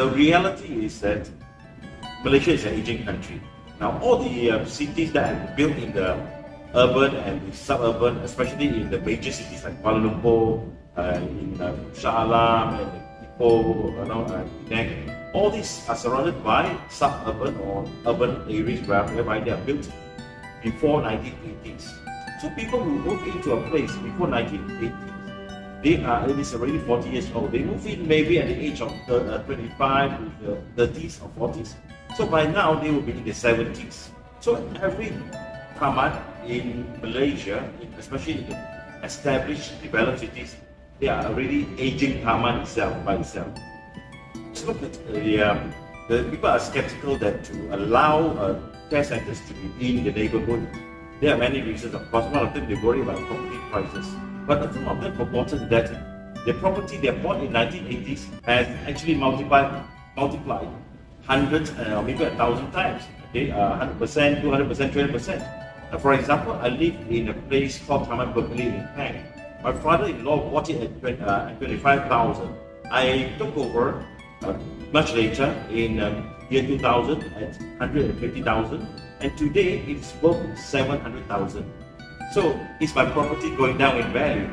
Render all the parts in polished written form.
the reality is that Malaysia is an aging country. Now, all the cities that are built in the urban and the suburban, especially in the major cities like Kuala Lumpur, in Shah Alam, and Ipoh, Penang, all these are surrounded by suburban or urban areas whereby they are built before 1980s. So people who move into a place before 1980s, it is already 40 years old. They move in maybe at the age of 25 to the 30s or 40s. So by now they will be in the 70s. So every taman in Malaysia, especially in the established developed cities, they are already aging taman by itself. So look at the people are skeptical that to allow care centers to be in the neighborhood. There are many reasons, of course. One of them, they worry about property prices. But some of them forgotten that the property they bought in 1980s has actually multiplied hundreds or maybe 1,000 times. Okay, 100%, 200%, 300%. For example, I live in a place called Taman Berkeley in Penang. My father-in-law bought it at 25,000. I took over much later in year 2000 at 150,000, and today it's worth 700,000. So is my property going down in value?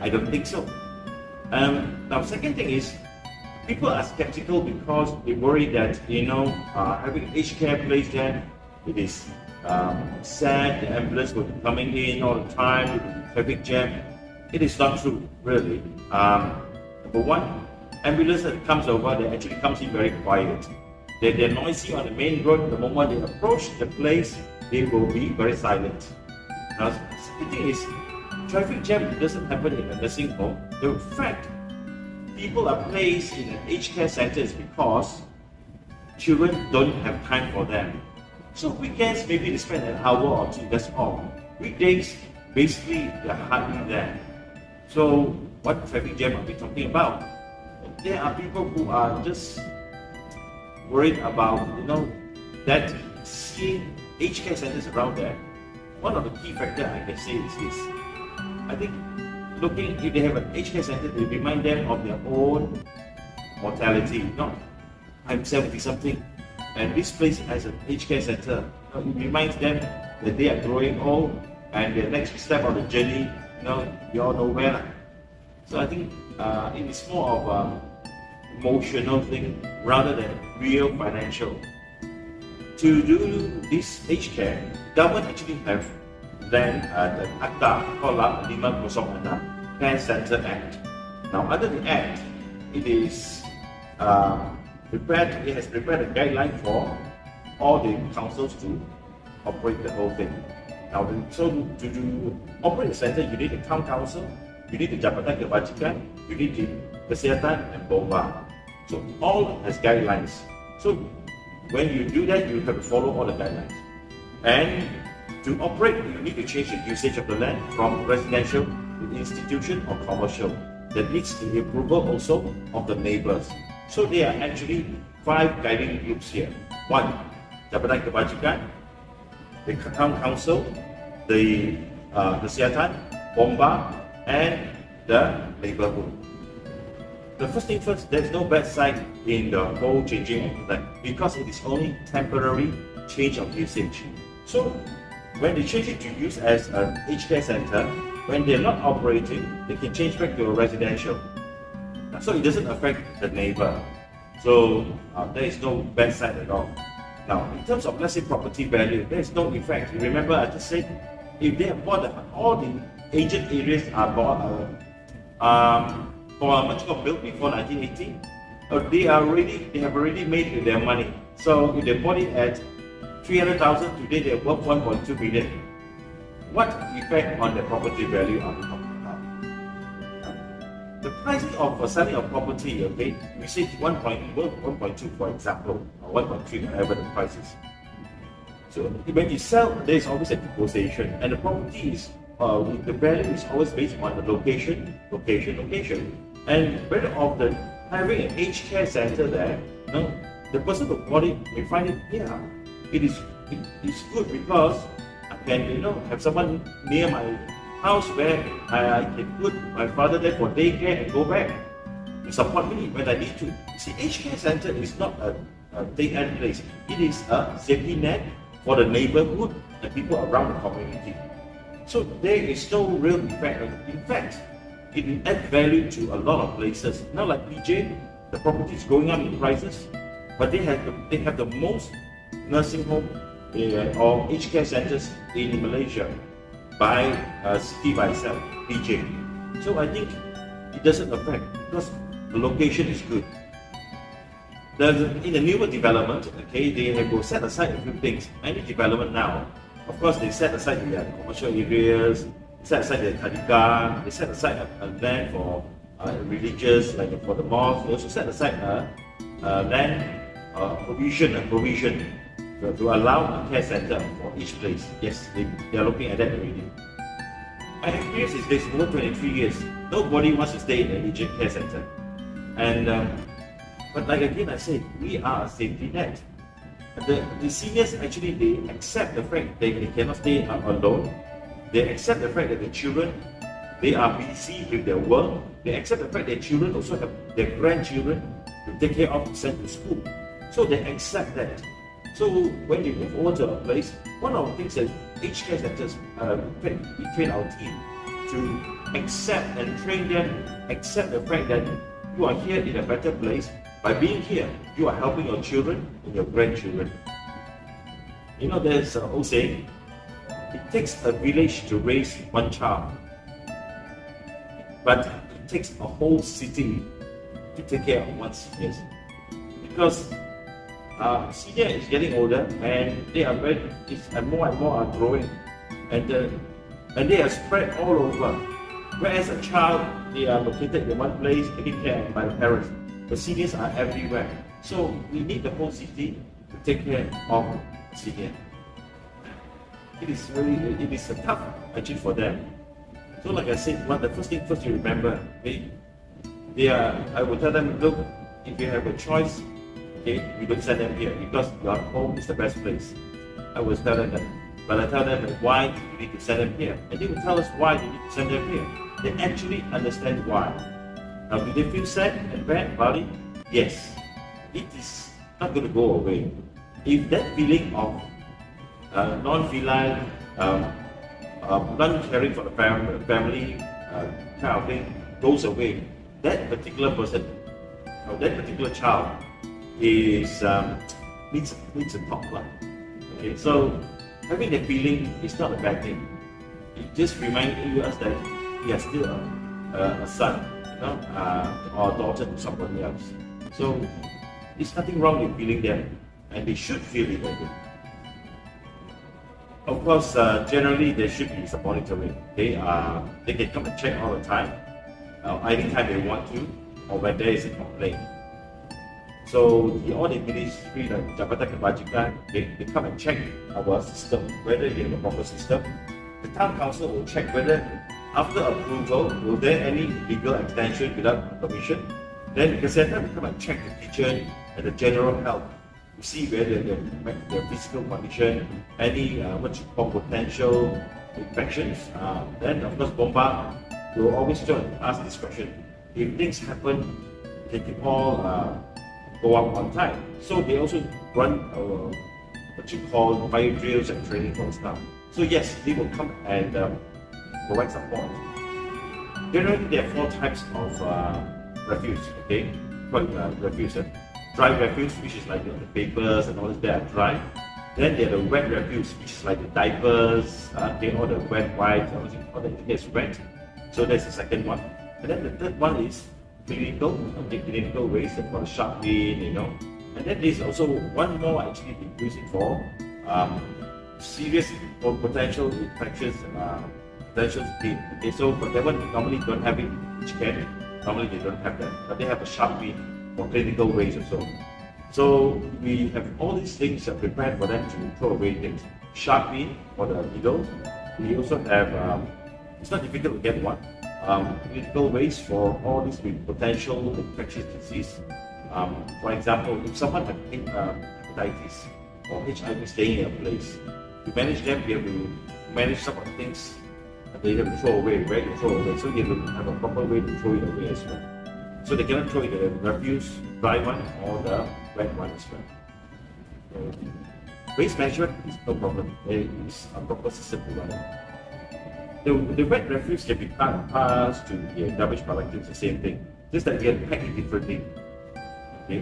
I don't think so. Now, second thing is, people are skeptical because they worry that having aged care place there, it is sad. The ambulance will be coming in all the time. It will be traffic jam. It is not true, really. Number one, ambulance that comes over, they actually comes in very quiet. They're noisy on the main road. The moment they approach the place, they will be very silent. Now, the second thing is, traffic jam doesn't happen in a nursing home. The fact people are placed in an aged care center is because children don't have time for them. So weekends, maybe they spend an hour or two, that's all. Weekdays, basically, they're hardly there. So what traffic jam are we talking about? There are people who are just worried about, that seeing aged care centers around there. One of the key factors I can say is this. I think if they have an aged care center, they remind them of their own mortality. I'm 70 something, and this place has an aged care center. It reminds them that they are growing old, and their next step on the journey, you all know where. So I think it is more of an emotional thing rather than real financial. To do this aged care, government actually have then the ACTA called 506 Care Center Act. Now, under the Act, it is it has prepared a guideline for all the councils to operate the whole thing. Now, so to operate a center, you need a town council, you need the Jabatan Kebajikan, you need the Kesihatan and Bomba. So all has guidelines. So when you do that, you have to follow all the guidelines. And to operate, you need to change the usage of the land from residential to institution or commercial. That needs the approval also of the neighbors. So there are actually 5 guiding groups here. 1, Jabatan Kebajikan, the town council, the Kesihatan, Bomba, and the neighborhood. The first thing first, there's no bad side in the whole changing of the land because it is only temporary change of usage. So when they change it to use as an aged care center, when they're not operating, they can change back to a residential. So it doesn't affect the neighbor. So there is no bad side at all. Now, in terms of, let's say, property value, there is no effect. You remember I just said, if they have bought all the aged areas are bought for much of built before 1980, they have already made their money. So if they bought it at 300,000, today they're worth 1.2 million. What effect on the property value are we talking about? The pricing of selling a property, okay, we say 1.2 for example, or 1.3, whatever the price is. So when you sell, there is always a negotiation, and the property is the value is always based on the location. And very often, having an aged care center there, the person who bought it may find it, it's good because I can, have someone near my house where I can put my father there for daycare and go back. to support me when I need to. See, aged care center is not a day-end place. It is a safety net for the neighborhood and people around the community. So there is no real effect. In fact, it will add value to a lot of places. Now, like PJ, the property is going up in prices, but they have the most nursing home or aged care centers in Malaysia by city by itself, PJ. So I think it doesn't affect because the location is good. In the newer development, okay, they have to set aside a few things. Any development now, of course, they set aside the commercial areas, set aside the tadika, they set aside a land for religious, like for the mosque. They also set aside land provision to allow a care center for each place. Yes, they are looking at that already. My experience is this: over 23 years, nobody wants to stay in an aged care center, and but like again I said, we are a safety net. The seniors actually they accept the fact they cannot stay alone. They accept the fact that the children they are busy with their work. They accept the fact that children also have their grandchildren to take care of, to send to school. So they accept that. So when you move over to a place, one of the things that aged care centers we train our team to accept and train them, accept the fact that you are here in a better place. By being here, you are helping your children and your grandchildren. You know, there's an old saying, it takes a village to raise one child, but it takes a whole city to take care of one senior. Because senior is getting older and they are more and more are growing, and they are spread all over. Whereas a child, they are located in one place, taken care of by the parents. The seniors are everywhere. So we need the whole city to take care of senior. It is a tough actually for them. So like I said, the first thing first you remember, I will tell them, look, if you have a choice, okay, you don't send them here because your home is the best place. I will tell them that. But I tell them why do you need to send them here? And they will tell us why they need to send them here. They actually understand why. Now, do they feel sad and bad about it? Yes. It is not going to go away. If that feeling of non-filial, non-caring for the family kind of thing goes away, that particular person or that particular child is needs a top line. Okay, so having that feeling is not a bad thing. It just reminds us that we are still a son, or a daughter to somebody else. So there's nothing wrong with feeling that, and they should feel it that way. Of course, generally there should be some monitoring. They can come and check all the time, anytime they want to, or when there is a complaint. So all the ministry like Jabatan Kebajikan, they come and check our system, whether we have a proper system. The town council will check whether after approval, will there any legal extension without permission. Then the center will come and check the kitchen and the general health to see whether the physical condition, any what you call potential infections. Then of course Bomba will always ask this question: if things happen, can you all go up on time? So they also run what you call fire drills and training for staff. So yes, they will come and provide support. Generally, there are 4 types of refuse. Okay, refuse. Dry refuse, which is like the papers and all this, they are dry. Then there are the wet refuse, which is like the diapers, all the wet wipes, all that gets wet. So that's the second one. And then the third one is clinical waste for the sharp bin, And then there's also one more actually been using for serious or potential infections, potential bin. Okay, so but that one normally don't have it in each can. Normally they don't have that, but they have a sharp bin for clinical waste or so. So we have all these things prepared for them to throw away things. Sharp bin for the needles. We also have, it's not difficult to get one. Clinical waste for all these with potential infectious disease. For example, if someone has hepatitis or HIV staying in a place, to manage them, we have to manage some of the things that they have to throw away, where to throw away. So you have to have a proper way to throw it away as well. So they cannot throw in the refuse, dry one or the wet one as well. So, waste management is no problem. There is a proper system to run it. The wet refuse can be passed to the garbage collector, it's the same thing. Just that we have to pack it differently. Okay,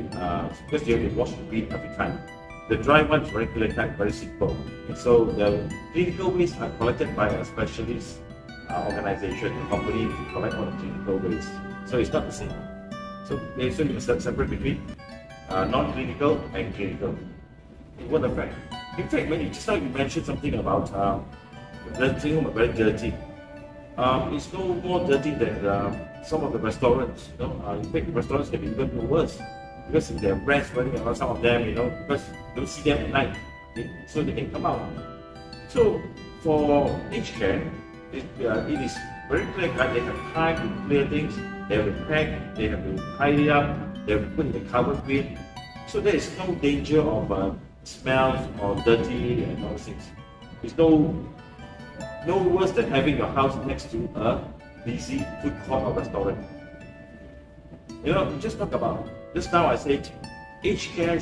because you have to wash the bin every time. The dry one is very clear cut, very simple. And so the clinical waste are collected by a specialist organization, a company to collect all the clinical waste. So it's not the same. So you must separate between non-clinical and clinical. It won't affect. In fact, when just now you mentioned something about nursing home are very dirty. It's no more dirty than some of the restaurants. In fact, restaurants can be even worse because they have rats running around. Some of them, because you don't see them at night, so they can come out. So for aged care, it is very clear cut. They have time to clear things. They have to pack. They have to tidy up. They have to put in the covered bin. So there is no danger of smells or dirty and all those things. It's no worse than having your house next to a busy food court or restaurant. Just talk about, just now I said, aged care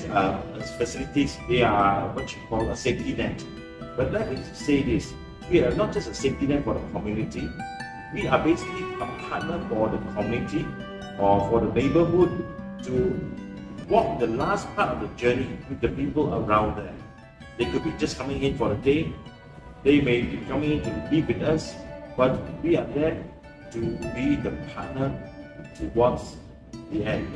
facilities, they are what you call a safety net. But let me say this, we are not just a safety net for the community, we are basically a partner for the community or for the neighborhood to walk the last part of the journey with the people around there. They could be just coming in for a day, they may be coming in to live with us, but we are there to be the partner towards the end.